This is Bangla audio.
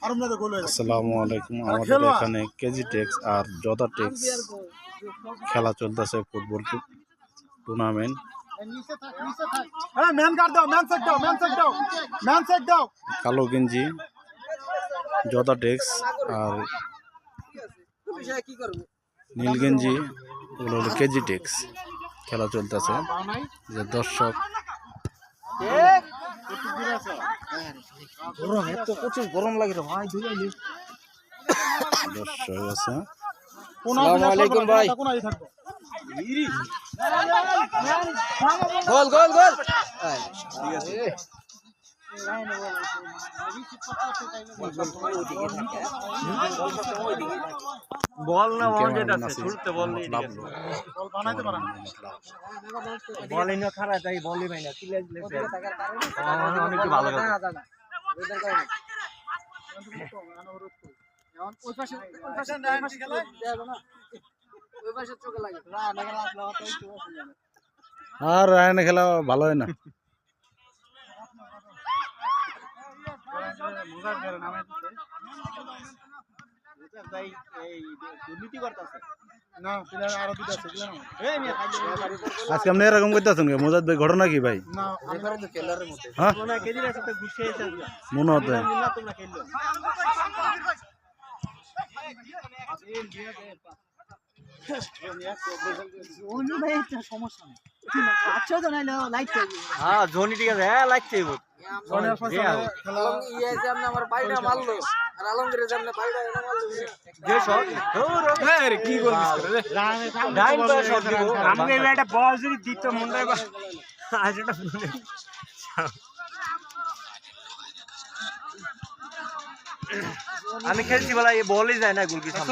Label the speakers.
Speaker 1: আসসালামু আলাইকুম। আমাদের এখানে কেজি টেক্স আর জদা টেক্স খেলা চলতেছে, ফুটবল টুর্নামেন্ট। কালো গেঞ্জি জদা টেক্স আর নীল গেঞ্জি ওগুলো হলো কেজি টেক্স। খেলা চলতেছে, যে দর্শক
Speaker 2: গরম লাগে রে ভাই।
Speaker 1: দর্শক আছে।
Speaker 2: আসসালামু আলাইকুম ভাই। গোল গোল গোল। ঠিক আছে। বল না বল যেটা আছে শুরুতে বল নিয়ে গেছে। বল বানাইতে পারে না। বল এনে খারাপ তাই বলই ভাই না কিলে দিলেছে। অনেক ভালো কথা। এখন ওই পাশে খেলা যাবে না। ওই পাশে চোখে লাগে।
Speaker 1: আর রায়না খেলা ভালো হয় না। আজকে আপনি এরকম করতেছেন মোজাদ ভাই, ঘটনা কি ভাই? মনে হতে
Speaker 2: হ্যাঁ জনি ঠিক আছে। হ্যাঁ লাইট চাইব আমি খেলছি বলা বলই যায় না গোলকি সামনে।